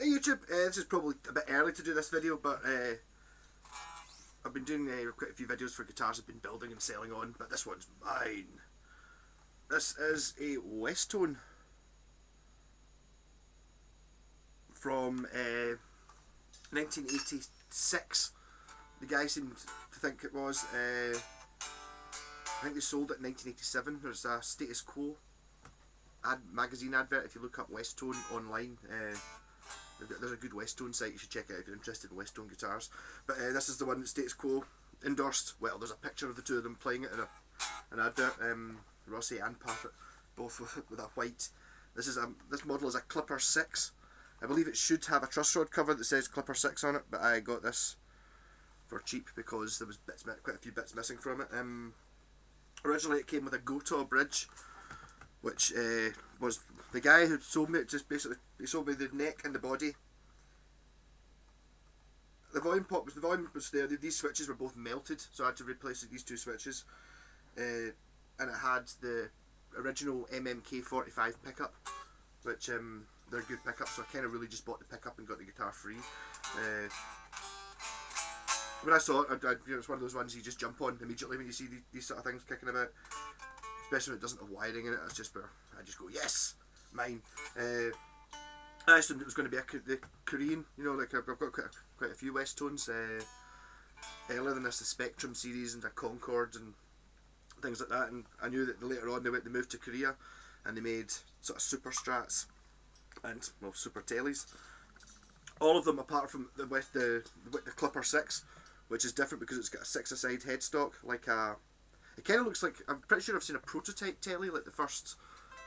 Hey YouTube, this is probably a bit early to do this video, but I've been doing quite a few videos for guitars I've been building and selling on, but this one's mine. This is a Westone from 1986. The guy seemed to think it was. I think they sold it in 1987. There's a Status Quo magazine advert. If you look up Westone online, there's a good Westone site, you should check it out if you're interested in Westone guitars. But this is the one that Status Quo endorsed. Well, there's a picture of the two of them playing it in an advert. Rossi and Parfit, both with a white. This model is a Clipper 6. I believe it should have a truss rod cover that says Clipper 6 on it, but I got this for cheap because there was quite a few bits missing from it. Originally it came with a Gotoh bridge, which was the guy who sold me it. Just basically, he sold me the neck and the body. The volume was there. These switches were both melted, so I had to replace these two switches. And it had the original MMK45 pickup, which they're good pickups. So I kind of really just bought the pickup and got the guitar free. When I saw it, it's one of those ones you just jump on immediately when you see these sort of things kicking about. Especially when it doesn't have wiring in it. It's just where I just go, yes, mine. I assumed it was going to be the Korean. You know, like I've got quite a few Westones. Earlier than this, the Spectrum series and the Concorde and things like that. And I knew that later on they moved to Korea and they made sort of super strats and super tellies. All of them apart from the Clipper 6, which is different because it's got a 6-a-side headstock, like a. It kind of looks like, I'm pretty sure I've seen a prototype telly, like the first,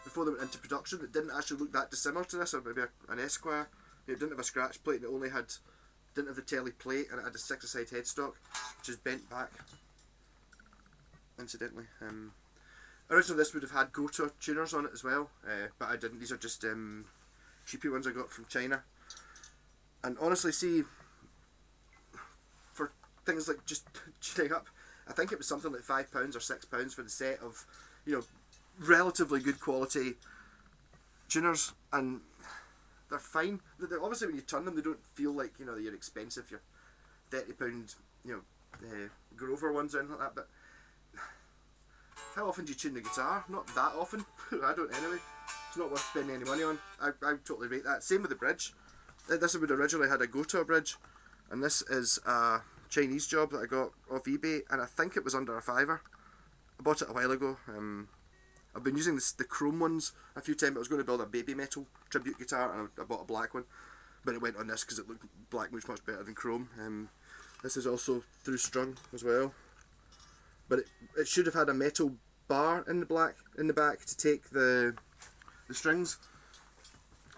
before they went into production, that didn't actually look that dissimilar to this, or maybe an Esquire. It didn't have a scratch plate, and it only didn't have the telly plate, and it had a 6-a-side headstock, which is bent back, incidentally. Originally this would have had Gotoh tuners on it as well, but I didn't. These are just cheapy ones I got from China. And honestly, see, for things like just tuning up, I think it was something like £5 or £6 for the set of, relatively good quality tuners, and they're fine. Obviously, when you turn them, they don't feel like you're expensive. Your £30, Grover ones or anything like that. But how often do you tune the guitar? Not that often. I don't anyway. It's not worth spending any money on. I totally rate that. Same with the bridge. This would originally had a Gotoh bridge, and this is a Chinese job that I got off eBay, and I think it was under £5. I bought it a while ago. I've been using the chrome ones a few times. I was going to build a baby metal tribute guitar, and I bought a black one, but it went on this because it looked black much better than chrome. This is also through strung as well, but it should have had a metal bar in the back to take the strings.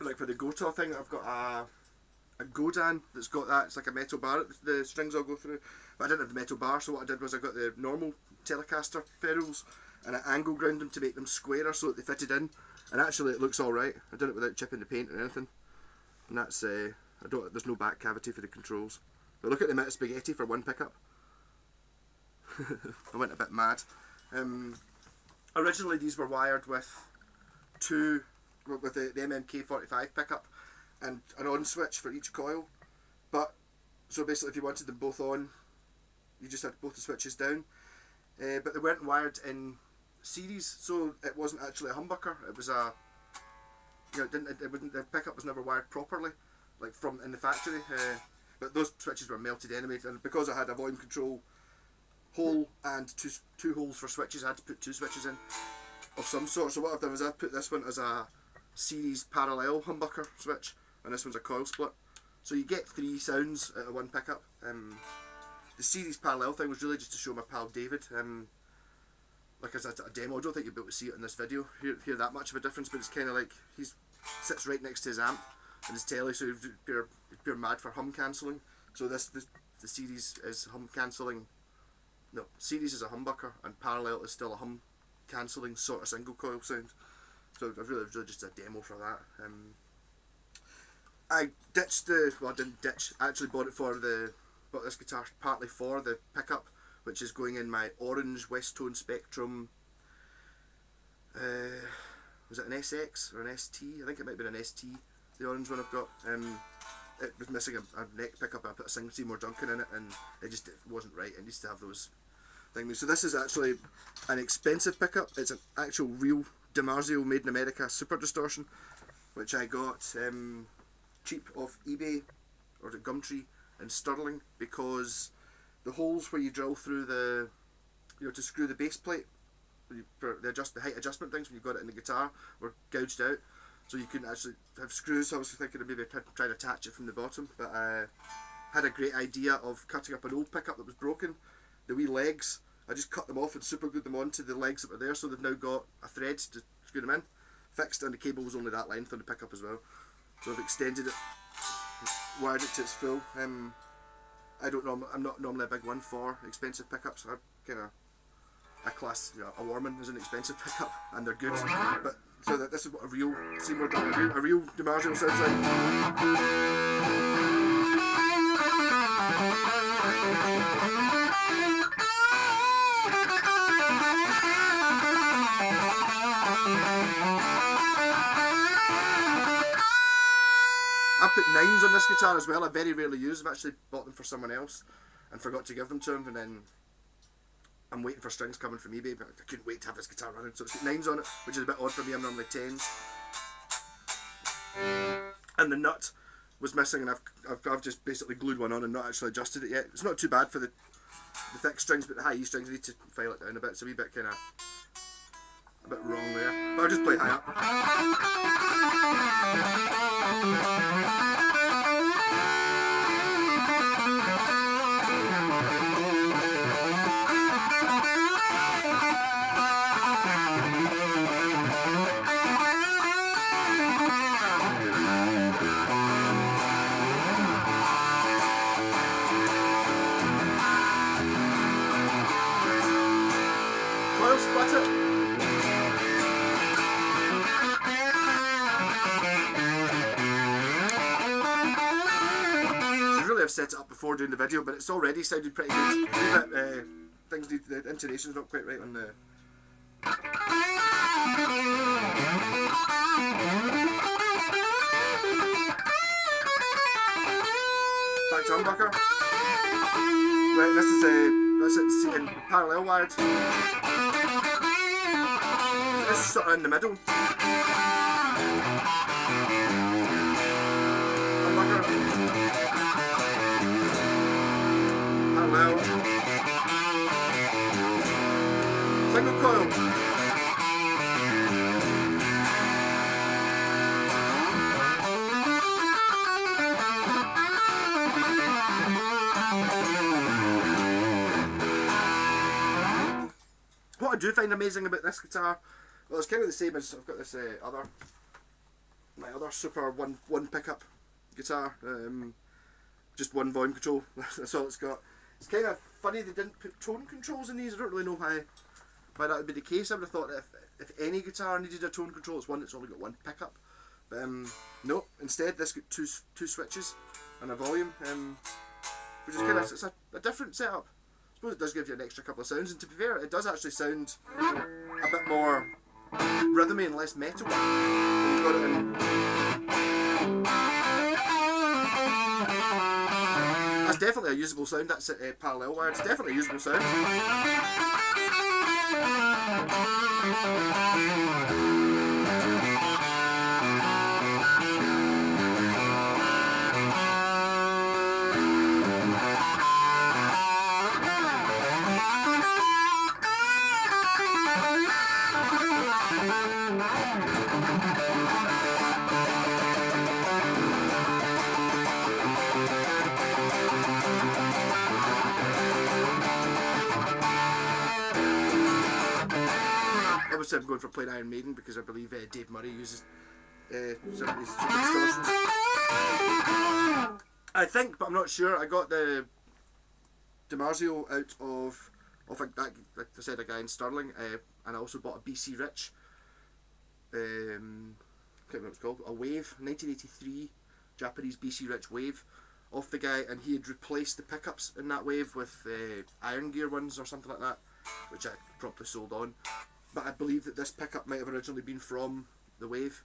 Like for the Gotoh thing, I've got a Godan that's got that. It's like a metal bar that the strings all go through, but I didn't have the metal bar, so what I did was I got the normal Telecaster ferrules and I angle ground them to make them squarer so that they fitted in, and actually it looks alright. I did it without chipping the paint or anything, and that's there's no back cavity for the controls. But look at the amount of spaghetti for one pickup. I went a bit mad. Originally these were wired with the MMK45 pickup and an on switch for each coil, but so basically if you wanted them both on, you just had both the switches down, but they weren't wired in series, so it wasn't actually a humbucker. It was a the pickup was never wired properly, like from in the factory, but those switches were melted anyway, and because I had a volume control hole and two holes for switches, I had to put two switches in of some sort. So what I've done is I've put this one as a series parallel humbucker switch, and this one's a coil split, so you get 3 sounds out of one pickup. The series parallel thing was really just to show my pal David, like as a demo. I don't think you'll be able to see it in this video, hear that much of a difference, but it's kind of like he sits right next to his amp and his telly, so he's pure mad for hum cancelling. So the series is hum cancelling. No, series is a humbucker and parallel is still a hum cancelling sort of single coil sound. So I've really just a demo for that. I ditched I didn't ditch. I actually bought this guitar partly for the pickup, which is going in my orange Westone Spectrum. Was it an SX or an ST? I think it might have been an ST. The orange one I've got. it was missing a neck pickup, and I put a single Seymour Duncan in it, and it wasn't right. It needs to have those things. So this is actually an expensive pickup. It's an actual real DiMarzio made in America super distortion, which I got cheap off eBay or at Gumtree in sterling, because the holes where you drill through the, to screw the base plate for the height adjustment things when you got it in the guitar were gouged out, so you couldn't actually have screws. So I was thinking of maybe trying to attach it from the bottom, but I had a great idea of cutting up an old pickup that was broken. The wee legs, I just cut them off and super glued them onto the legs that were there, so they've now got a thread to screw them in, fixed, and the cable was only that length on the pickup as well. So I've extended it, wired it to its full. I don't know, I'm not normally a big one for expensive pickups. I kind of, I class a Warman as an expensive pickup, and they're good. But so that this is what a real Seymour, a real DiMarzio sounds like. I put nines on this guitar as well. I very rarely use them. I actually bought them for someone else and forgot to give them to him, and then I'm waiting for strings coming from eBay, but I couldn't wait to have this guitar running, so it's got nines on it, which is a bit odd for me. I'm normally tens. And the nut was missing, and I've just basically glued one on and not actually adjusted it yet. It's not too bad for the thick strings, but the high E strings I need to file it down a bit. It's a wee bit kind of a bit wrong there, but I'll just play high up. I've set it up before doing the video, but it's already sounded pretty good. Things need, the intonation's not quite right on the. Back to humbucker. Right, this is in parallel wired. This is sort of in the middle. Parallel. Single coil. What I do find amazing about this guitar, well, it's kind of the same as I've got this my other super one pickup guitar, just one volume control. That's all it's got. It's kind of funny they didn't put tone controls in these. I don't really know why that would be the case. I would have thought that if any guitar needed a tone control, it's one that's only got one pickup. But no, instead this got two switches and a volume, which is kind of, it's a different setup. I suppose it does give you an extra couple of sounds, and to be fair, it does actually sound a bit more rhythmy and less metal. You've got it in. That's definitely a usable sound. That's parallel wire. It's definitely a usable sound. I'm going for plain Iron Maiden because I believe Dave Murray uses some of these super distortions. I think, but I'm not sure. I got the DiMarzio out of like I said, a guy in Stirling, and I also bought a BC Rich. I can't remember what it's called. A Wave, 1983 Japanese BC Rich Wave, off the guy, and he had replaced the pickups in that Wave with Iron Gear ones or something like that, which I promptly sold on. But I believe that this pickup might have originally been from the Wave.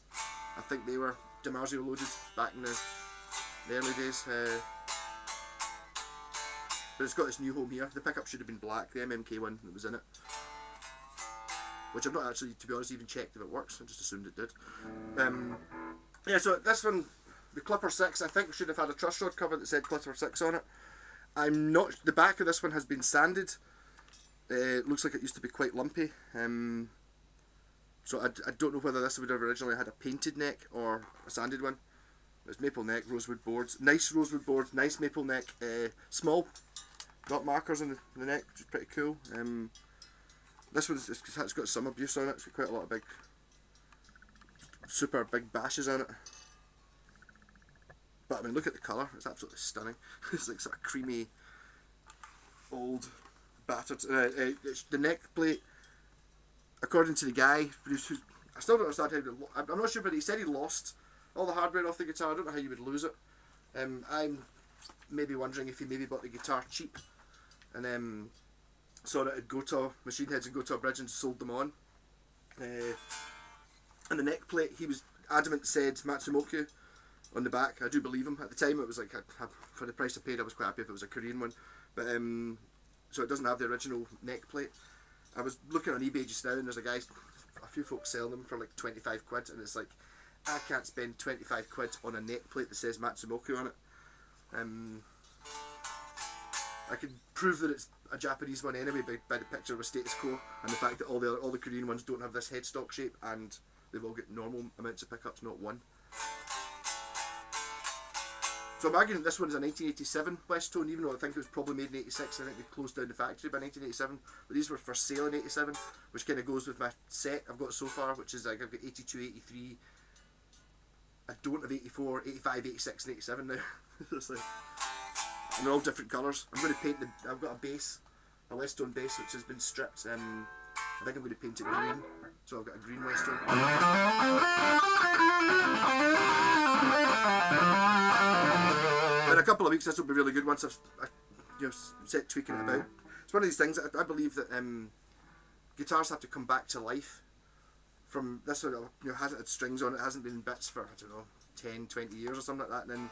I think they were DiMarzio loaded back in the the early days. But it's got its new home here. The pickup should have been black, the MMK one that was in it. Which I've not actually, to be honest, even checked if it works. I just assumed it did. Yeah, so this one, the Clipper 6, I think should have had a truss rod cover that said Clipper 6 on it. I'm not. The back of this one has been sanded. It looks like it used to be quite lumpy. So I don't know whether this would have originally had a painted neck or a sanded one. It's maple neck, rosewood boards. Nice rosewood boards, nice maple neck. Small dot markers in the neck, which is pretty cool. This one's it's got some abuse on it. It's got quite a lot of big, super big bashes on it. But I mean, look at the colour. It's absolutely stunning. It's like sort of creamy, old, battered. The neck plate, according to the guy, I still don't understand how. I'm not sure, but he said he lost all the hardware off the guitar. I don't know how you would lose it. I'm maybe wondering if he maybe bought the guitar cheap, and saw it at Gotoh Machine Heads and Gotoh Bridge and sold them on. And the neck plate, he was adamant, said Matsumoku on the back. I do believe him. At the time, it was like for the price I paid, I was quite happy if it was a Korean one. But so it doesn't have the original neck plate. I was looking on eBay just now, and there's a few folks selling them for like 25 quid, and it's like, I can't spend 25 quid on a neck plate that says Matsumoku on it. I can prove that it's a Japanese one anyway by the picture with status quo and the fact that all the Korean ones don't have this headstock shape and they've all got normal amounts of pickups, not one. So I'm arguing that this one is a 1987 Westone, even though I think it was probably made in 86. I think they closed down the factory by 1987. But these were for sale in 87, which kind of goes with my set I've got so far, which is like I've got 82, 83. I don't have 84, 85, 86 and 87 now. It's like, and they're all different colours. I'm going to paint I've got a bass, a Westone bass, which has been stripped. I think I'm going to paint it green. So I've got a green Westone. In a couple of weeks, this will be really good once I've set tweaking it about. It's one of these things that I believe that guitars have to come back to life. From this one, hasn't had strings on it, hasn't been in bits for, I don't know, 10, 20 years or something like that. And then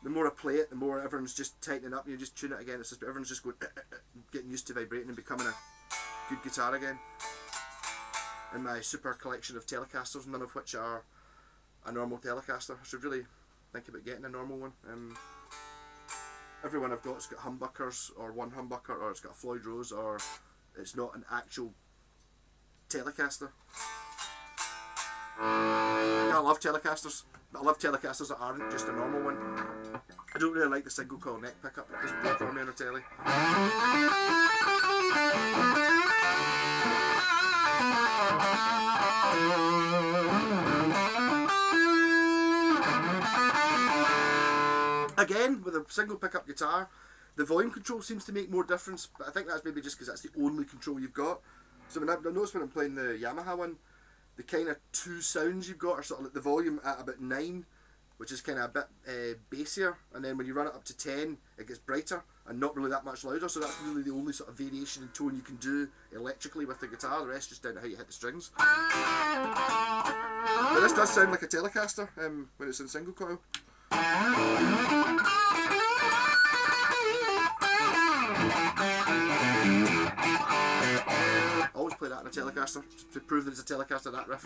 the more I play it, the more everyone's just tightening up and you just tune it again. It's just everyone's just going, getting used to vibrating and becoming a good guitar again. And my super collection of Telecasters, none of which are a normal Telecaster. I should really think about getting a normal one. Every one I've got has got humbuckers, or one humbucker, or it's got a Floyd Rose, or it's not an actual Telecaster. I love Telecasters, but I love Telecasters that aren't just a normal one. I don't really like the single coil neck pickup. It doesn't work for me on a Tele. Again, with a single pickup guitar, the volume control seems to make more difference, but I think that's maybe just because that's the only control you've got. So I notice when I'm playing the Yamaha one, the kind of two sounds you've got are sort of like the volume at about 9, which is kind of a bit bassier, and then when you run it up to 10, it gets brighter and not really that much louder. So that's really the only sort of variation in tone you can do electrically with the guitar. The rest just down to how you hit the strings. But this does sound like a Telecaster when it's in single coil. Always play that in a Telecaster to prove that it's a Telecaster, that riff.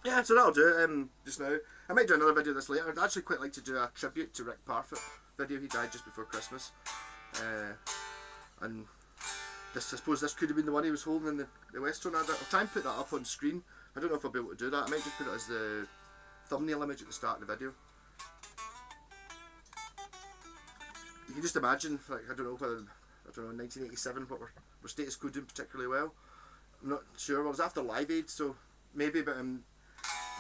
Yeah, so that'll do it just now. I might do another video of this later. I'd actually quite like to do a tribute to Rick Parfitt video. He died just before Christmas. And this, I suppose this could have been the one he was holding in the Westone advert. I'll try and put that up on screen. I don't know if I'll be able to do that. I might just put it as the thumbnail image at the start of the video. you can just imagine, like, I don't know whether, I don't know, in 1987, what were Status Quo doing particularly well? I'm not sure. Well, it was after Live Aid, so maybe, but you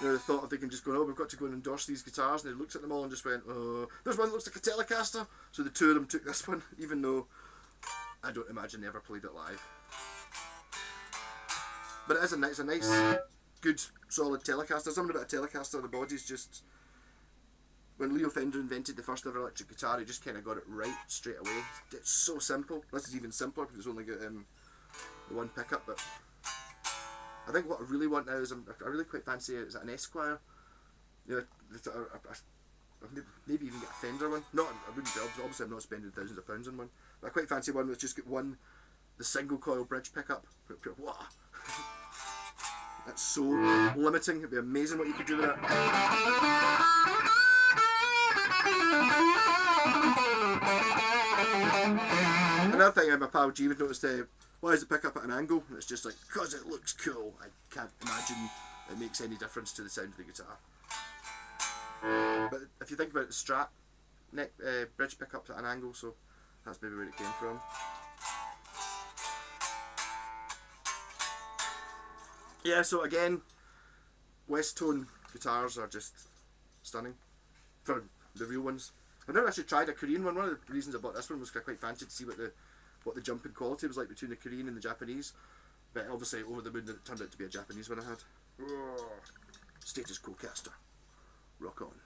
know, they thought if they can just go, oh, we've got to go and endorse these guitars, and they looked at them all and just went, oh, there's one that looks like a Telecaster. So the two of them took this one, even though I don't imagine they ever played it live. But it's a nice, good, solid Telecaster. Something about a Telecaster, the body's just... When Leo Fender invented the first ever electric guitar, he just kind of got it right straight away. It's so simple. This is even simpler because it's only got the one pickup. But I think what I really want now is I really quite fancy it. Is it an Esquire? Yeah, maybe even get a Fender one. Not, I wouldn't. Obviously, I'm not spending thousands of pounds on one. But I quite fancy one that's just got the single coil bridge pickup. Wow. That's so limiting. It'd be amazing what you could do with it. Another thing my pal G would notice, why is the pickup at an angle? And it's just like, because it looks cool. I can't imagine it makes any difference to the sound of the guitar. But if you think about it, the Strat neck bridge pickups at an angle, so that's maybe where it came from. Yeah, so again, westone guitars are just stunning for the real ones. I've never actually tried a Korean one. One of the reasons I bought this one was 'cause I quite fancied to see what the jump in quality was like between the Korean and the Japanese. But obviously over the moon that it turned out to be a Japanese one I had. Status Quo Caster. Rock on.